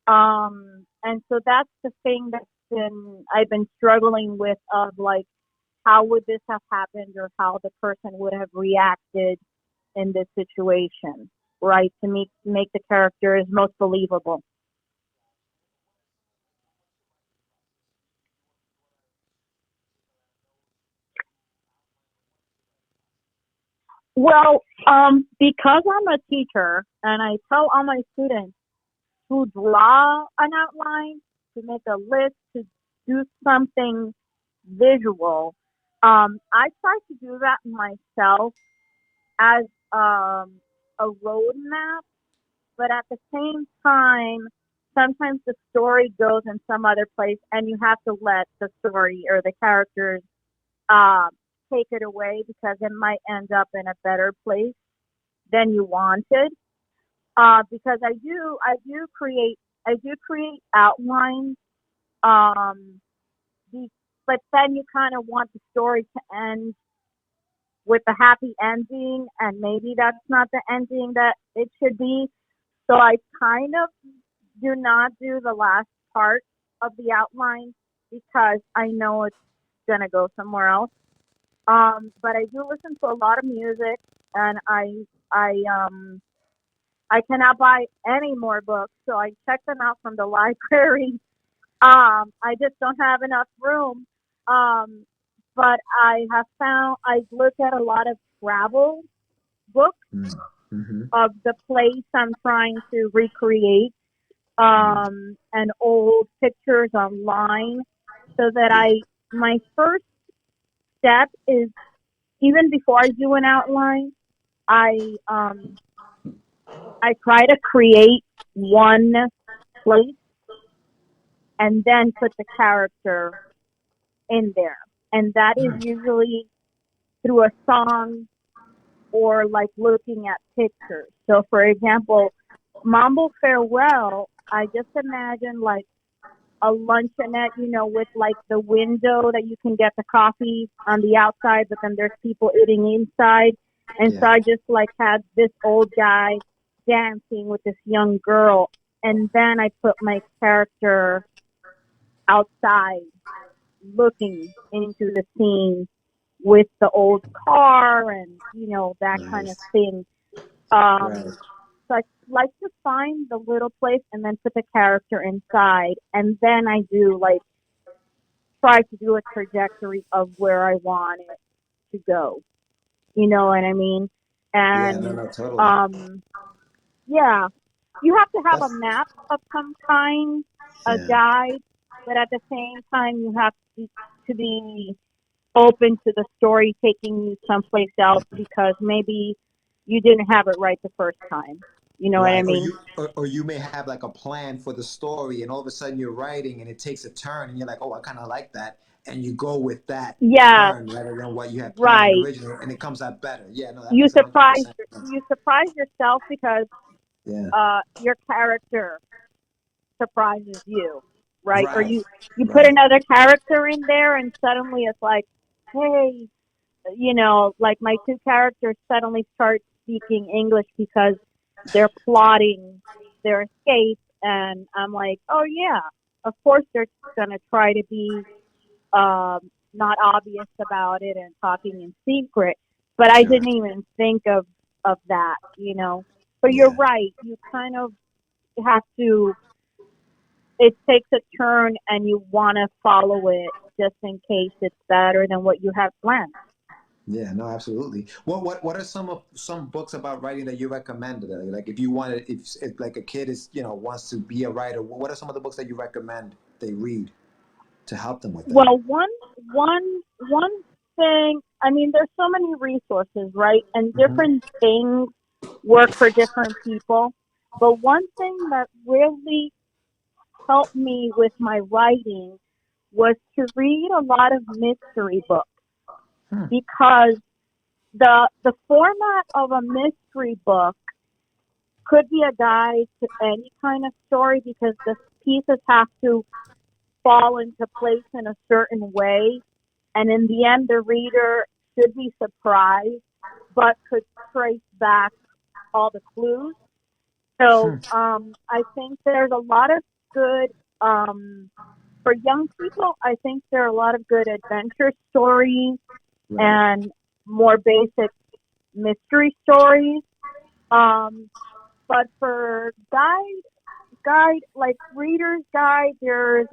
And so that's the thing I've been struggling with, of like, how would this have happened, or how the person would have reacted in this situation, right? To make the characters most believable. Well, because I'm a teacher and I tell all my students to draw an outline, to make a list, to do something visual, I try to do that myself as a roadmap, but at the same time, sometimes the story goes in some other place and you have to let the story or the characters uh, take it away because it might end up in a better place than you wanted. Because I do create outlines. Um, the, but then you kind of want the story to end with a happy ending, and maybe that's not the ending that it should be. So I kind of do not do the last part of the outline because I know it's gonna go somewhere else. But I do listen to a lot of music, and I cannot buy any more books, so I check them out from the library. I just don't have enough room. Um, but I have found I've looked at a lot of travel books Mm-hmm. of the place I'm trying to recreate, and old pictures online, so that my first step is, even before I do an outline, I um I try to create one place and then put the character in there. And that is usually through a song or like looking at pictures. So for example, Mambo Farewell, I just imagine like a luncheonette, with like the window that you can get the coffee on the outside, but then there's people eating inside. And so Yeah. I just like had this old guy dancing with this young girl, and then I put my character outside looking into the scene with the old car and, that kind of thing. Right. So I like to find the little place and then put the character inside. And then I do try to do a trajectory of where I want it to go. You know what I mean? And, no, totally. Yeah, you have to have a That's map of some kind, a yeah. guide, but at the same time, you have to be open to the story taking you someplace else because maybe you didn't have it right the first time. You know what I Right. mean? Or you may have like a plan for the story, and all of a sudden you're writing, and it takes a turn, and you're like, oh, I kind of like that, and you go with that Yes, turn rather than what you had planned right. originally, and it comes out better. Yeah, no, that You makes 100% surprise sense. you surprise yourself because Yeah. your character surprises you, right? Or Right. you put Right. another character in there and suddenly it's like, hey, like my two characters suddenly start speaking English because they're plotting their escape, and I'm like, oh yeah, of course they're gonna try to be not obvious about it and talking in secret, but I Sure. didn't even think of that. But you're Yeah. right, you kind of have to. It takes a turn, and you want to follow it just in case it's better than what you have planned. Yeah, no, absolutely. What are some books about writing that you recommend? Like if you wanted, if like a kid is wants to be a writer, what are some of the books that you recommend they read to help them with that? Well, one thing. I mean, there's so many resources, right? And Hmm. different things work for different people. But one thing that really helped me with my writing was to read a lot of mystery books Hmm. because the format of a mystery book could be a guide to any kind of story because the pieces have to fall into place in a certain way. And in the end, the reader should be surprised, but could trace back all the clues. So I think there's a lot of good, for young people, I think there are a lot of good adventure stories Right. and more basic mystery stories. Um, but for like reader's guide, there's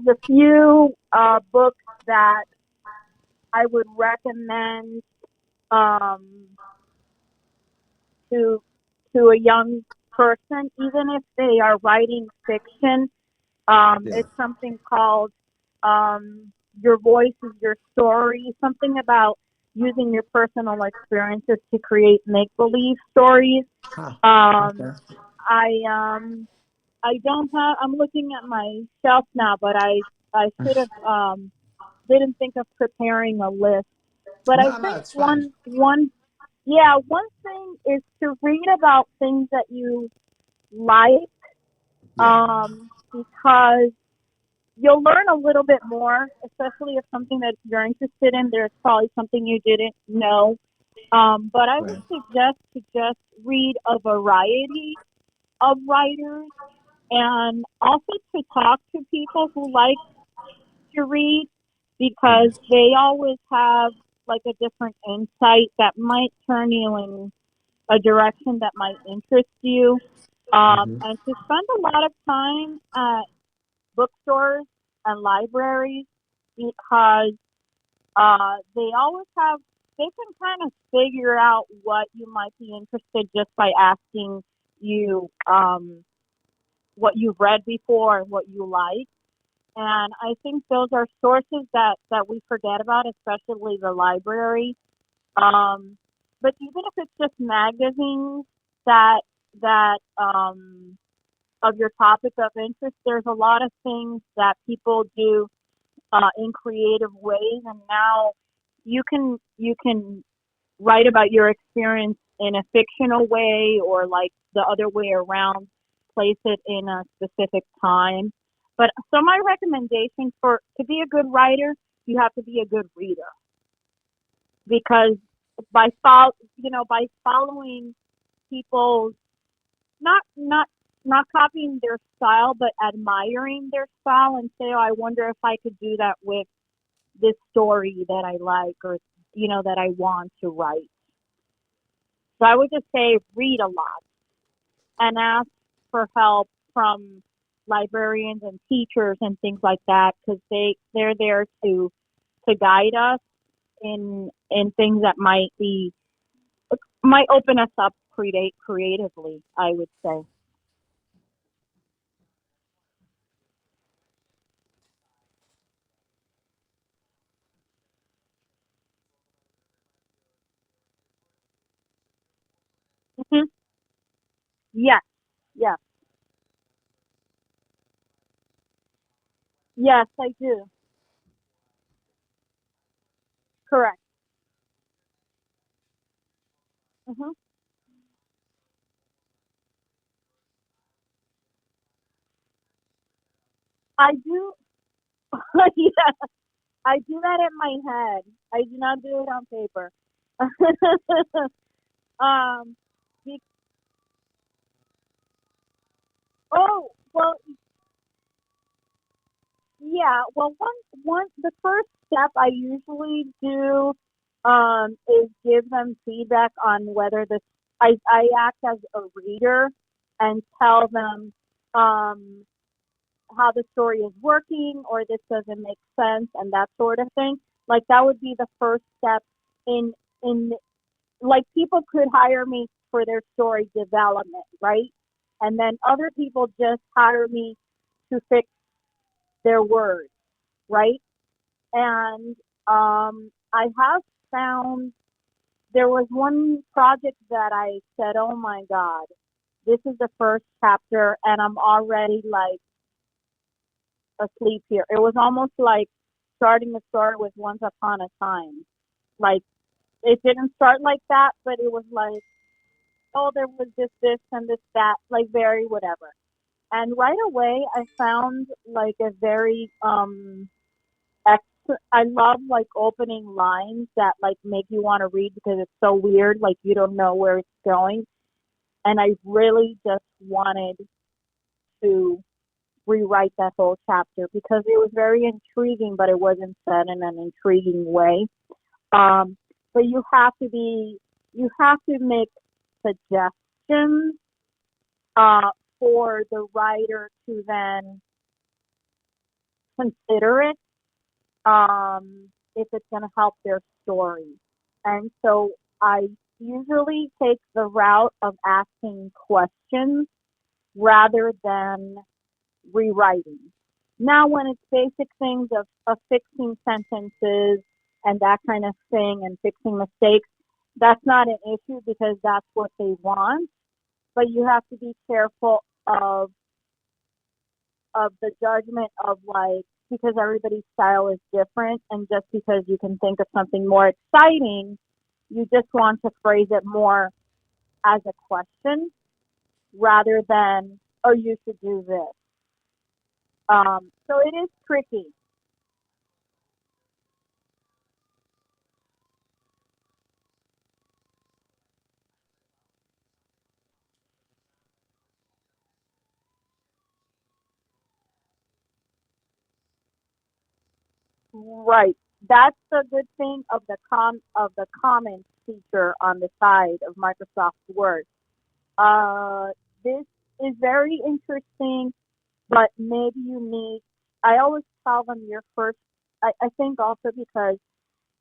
a few books that I would recommend um, to a young person, even if they are writing fiction. Yeah. It's something called Your Voice is Your Story, something about using your personal experiences to create make believe stories. Huh. Um, Okay. I don't have. I'm looking at my shelf now, but I should have didn't think of preparing a list. But I No, no, think it's fine. one thing is to read about things that you like, Yeah. because you'll learn a little bit more, especially if something that you're interested in. There's probably something you didn't know. But I would Right. suggest to just read a variety of writers and also to talk to people who like to read because Hmm. they always have like a different insight that might turn you in a direction that might interest you. Hmm. And to spend a lot of time at bookstores and libraries because they always have, they can kind of figure out what you might be interested just by asking you what you've read before and what you like. And I think those are sources that we forget about, especially the library. Um, but even if it's just magazines that of your topic of interest, there's a lot of things that people do in creative ways, and now you can write about your experience in a fictional way or like the other way around, place it in a specific time. But so my recommendation for to be a good writer, you have to be a good reader because by following people's not copying their style, but admiring their style and say, oh, I wonder if I could do that with this story that I like or, that I want to write. So I would just say read a lot and ask for help from librarians and teachers and things like that, because they're there to guide us in things that might open us up creatively, I would say. Hmm. Yes, yes, yes, I do. Correct. Hmm. I do. Yeah, I do that in my head. I do not do it on paper. um, be- well, yeah. Well, the first step I usually do is give them feedback on whether this. I act as a reader and tell them um how the story is working or this doesn't make sense and that sort of thing. Like that would be the first step in in like people could hire me for their story development, right? And then other people just hire me to fix their words, right? And I have found there was one project that I said, "Oh my God, this is the first chapter, and I'm already like asleep here." It was almost like starting a story with Once Upon a Time. Like it didn't start like that, but it was like, oh, there was this, and that, like very whatever. And right away, I found like a very I love like opening lines that like make you want to read because it's so weird, like you don't know where it's going. And I really just wanted to rewrite that whole chapter because it was very intriguing, but it wasn't said in an intriguing way. Um, but you have to make suggestions uh, for the writer to then consider it if it's going to help their story. And so I usually take the route of asking questions rather than rewriting. Now, when it's basic things of fixing sentences and that kind of thing and fixing mistakes, that's not an issue because that's what they want. But you have to be careful of the judgment of like because everybody's style is different and just because you can think of something more exciting, you just want to phrase it more as a question rather than oh you should do this. So it is tricky. Right. That's the good thing of the comments feature on the side of Microsoft Word. Uh, this is very interesting, but maybe you need. I always tell them your first. I think also because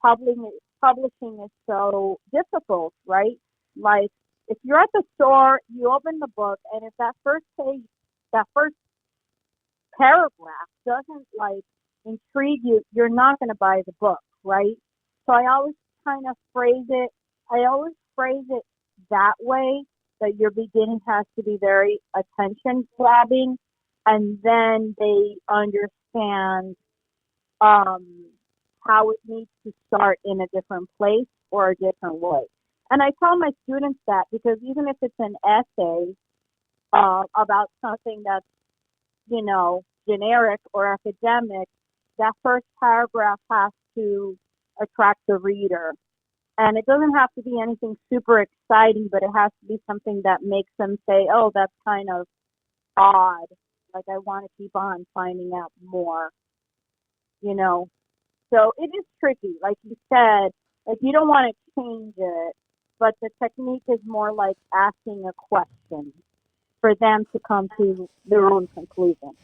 publishing is so difficult, right? Like if you're at the store, you open the book, and if that first page, that first paragraph doesn't like intrigue you, you're not going to buy the book, right? So I always kind of phrase it, I always phrase it that way that your beginning has to be very attention grabbing and then they understand um, how it needs to start in a different place or a different way. And I tell my students that because even if it's an essay about something that's generic or academic, that first paragraph has to attract the reader. And it doesn't have to be anything super exciting, but it has to be something that makes them say, oh, that's kind of odd. Like, I want to keep on finding out more, you know. So it is tricky. Like you said, like you don't want to change it, but the technique is more like asking a question for them to come to their own conclusion.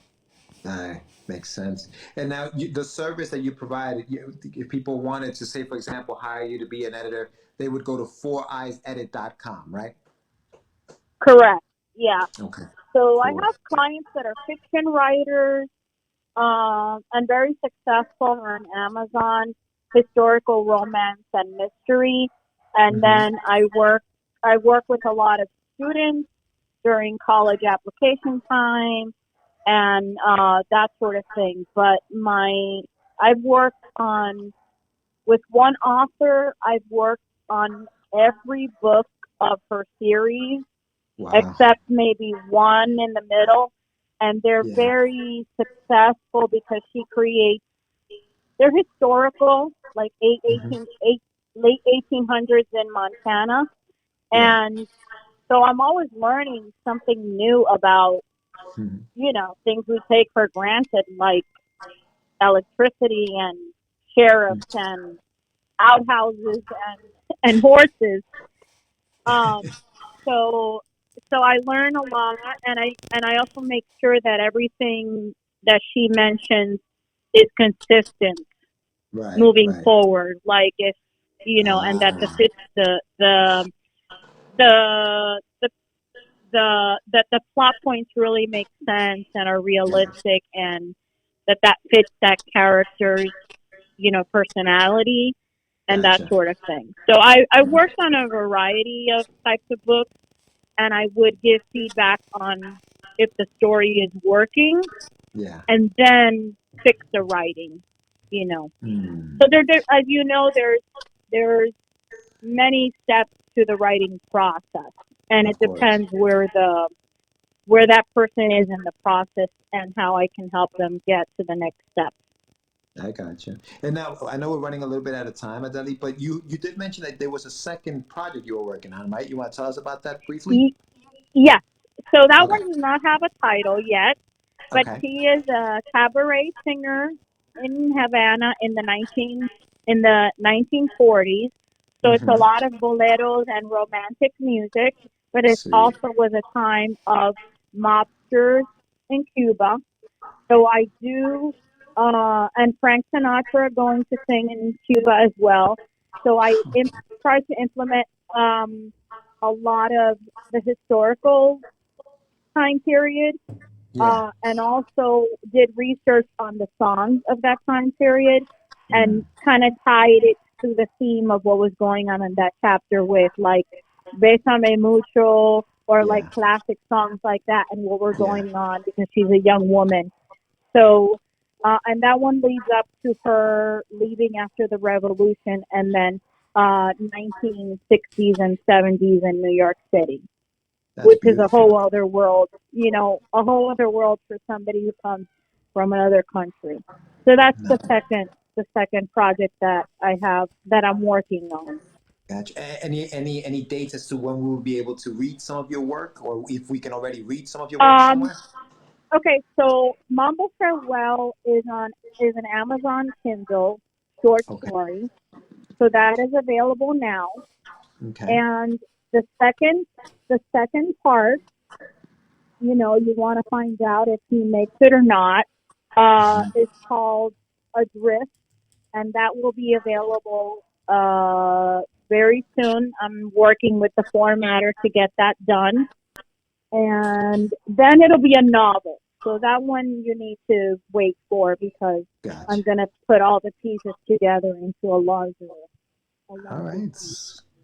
Makes sense. And now the service that you provide, if people wanted to say, for example, hire you to be an editor, they would go to foureyesedit.com, right? Correct. Yeah. Okay. So I have clients that are fiction writers, and very successful on Amazon, historical romance and mystery. And then I work with a lot of students during college application time and that sort of thing. But I've worked with one author, I've worked on every book of her series, except maybe one in the middle. And they're very successful because they're historical, like late 1800s in Montana. And so I'm always learning something new about, things we take for granted, like electricity and sheriffs and outhouses and horses. So I learn a lot, and I also make sure that everything that she mentions is consistent moving forward. Like if and that the plot points really make sense and are realistic, and that fits that character's personality and that sort of thing. So I worked on a variety of types of books, and I would give feedback on if the story is working, and then fix the writing. So there, as you know, there's many steps to the writing process, and it depends where that person is in the process and how I can help them get to the next step. I gotcha. And now I know we're running a little bit out of time, Adeli, but you did mention that there was a second project you were working on, right? You want to tell us about that briefly? Yes. So that one does not have a title yet, but she is a cabaret singer in Havana in the 1940s. So it's a lot of boleros and romantic music, but it also was a time of mobsters in Cuba. So I do, and Frank Sinatra going to sing in Cuba as well. So I try to implement a lot of the historical time period, and also did research on the songs of that time period, and kind of tied it to the theme of what was going on in that chapter with like Bésame Mucho or like classic songs like that, and what were going on because she's a young woman. So, and that one leads up to her leaving after the revolution, and then 1960s and 70s in New York City, which is a whole other world, a whole other world for somebody who comes from another country. So that's the second project that I have that I'm working on. Gotcha. Any dates as to when we will be able to read some of your work, or if we can already read some of your work somewhere? Okay, so Mambo Farewell is an Amazon Kindle short story, so that is available now. And the second part, you want to find out if he makes it or not, is called Adrift, and that will be available very soon. I'm working with the formatter to get that done. And then it'll be a novel. So that one you need to wait for, because I'm going to put all the pieces together into a larger all right.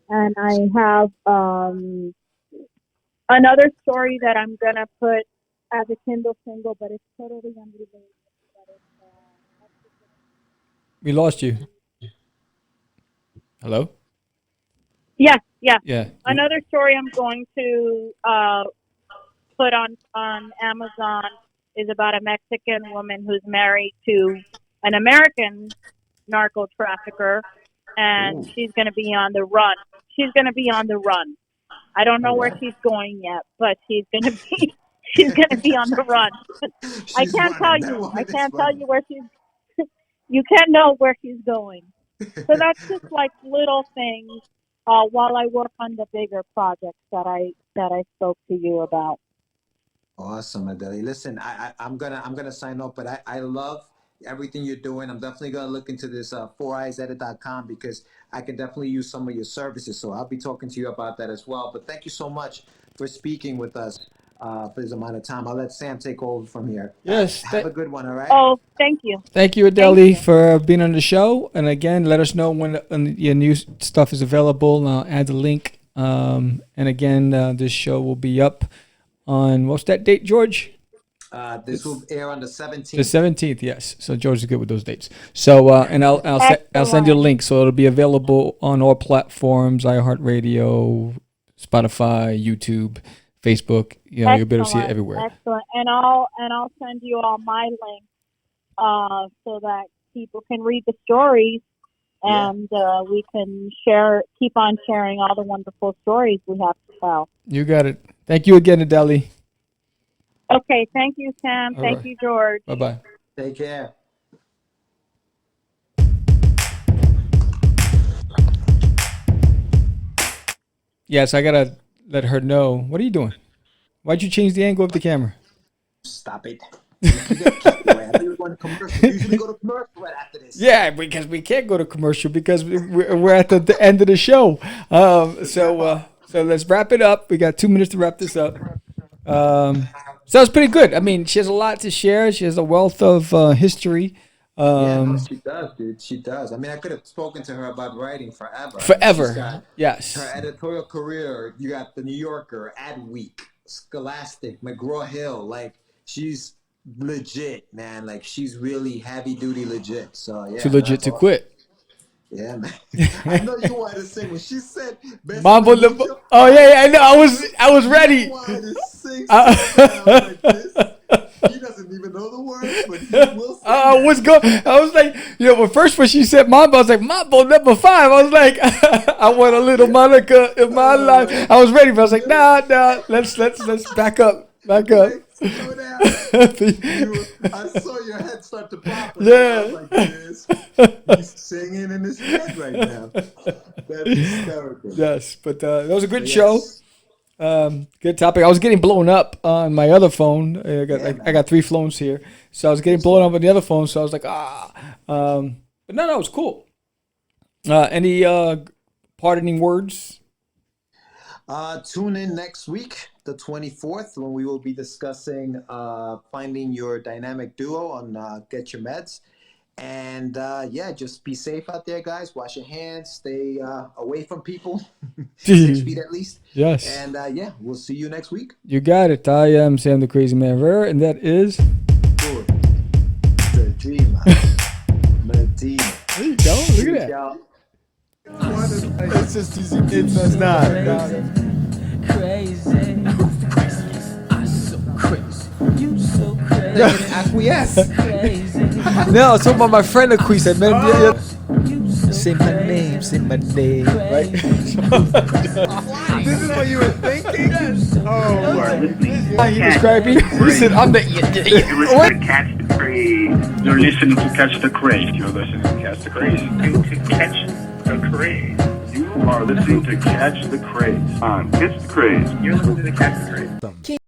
And I have another story that I'm going to put as a Kindle single, but it's totally unrelated. We lost you. Hello? Yeah. Yeah. Another story I'm going to put on Amazon is about a Mexican woman who's married to an American narco trafficker, and she's going to be on the run. She's going to be on the run. I don't know where she's going yet, but she's going to be on the run. I can't tell you. I can't tell you where she's. You can't know where she's going. So that's just like little things while I work on the bigger projects that I spoke to you about. Awesome, Adeli. Listen, I'm gonna sign up, but I love everything you're doing. I'm definitely gonna look into this 4eyesedit.com because I can definitely use some of your services. So I'll be talking to you about that as well. But thank you so much for speaking with us for this amount of time. I'll let Sam take over from here. Yes. Have a good one. All right. Oh, thank you. Thank you, Adeli, for being on the show. And again, let us know when your new stuff is available. I'll add the link. And again, this show will be up on, what's that date, George? This will air on the 17th. The 17th, yes. So George is good with those dates. So and I'll send you a link, so it'll be available on all platforms: iHeartRadio, Spotify, YouTube, Facebook. You know, you'll be able to see it everywhere. Excellent. And I'll send you all my links so that people can read the stories, and we can keep on sharing all the wonderful stories we have to tell. You got it. Thank you again, Adeli. Okay, thank you, Sam. Thank you, George. Bye-bye. Take care. Yes, I got to let her know. What are you doing? Why'd you change the angle of the camera? Stop it. I thought you were going to commercial. You usually go to commercial right after this. Yeah, because we can't go to commercial because we're at the end of the show. So let's wrap it up. We got 2 minutes to wrap this up. So it's pretty good. I mean, she has a lot to share. She has a wealth of history. She does, dude. She does. I mean, I could have spoken to her about writing forever. Yes. Her editorial career. You got the New Yorker, Adweek, Scholastic, McGraw-Hill. Like, she's legit, man. Like, she's really heavy-duty legit. So, yeah. Too legit to quit. Yeah, man. I know you wanted to sing when she said Mambo Limbo. Oh yeah, I know. I was ready. You wanted to sing like this. He doesn't even know the words, but he will sing. I was like, when she said Mambo, I was like, Mambo number 5. I was like, I want a little Monica in my life. I was ready, but I was like, nah. Let's back up. Slow down. I saw your head start to pop. Yeah. I was like, this. He's singing in his head right now. That's hysterical. Yes, but that was a good show. Good topic. I was getting blown up on my other phone. I got 3 phones here, so I was getting blown up on the other phone. So I was like, but no, it was cool. Any parting words? Tune in next week, the 24th, when we will be discussing finding your dynamic duo on Get Your Meds. And just be safe out there, guys. Wash your hands. Stay away from people. 6 feet at least. Yes. And we'll see you next week. You got it. I am Sam the Crazy Man Rare, and that is the Dreamer. Medina. There you go. Look at that. It's just easy. It's not. Crazy. I'm so crazy. You so crazy. Acquiesce. No, it's about my friend Acquiesce. Man, say my name, right? This is what you were thinking? Yes. Oh, he described me. He said, "I'm the." You're listening to Catch the Craze. You're listening to Catch the Craze. You're listening to Catch the Craze. To Catch the Craze. You are listening to Catch the Craze on Catch the Craze. You're listening to Catch the Craze.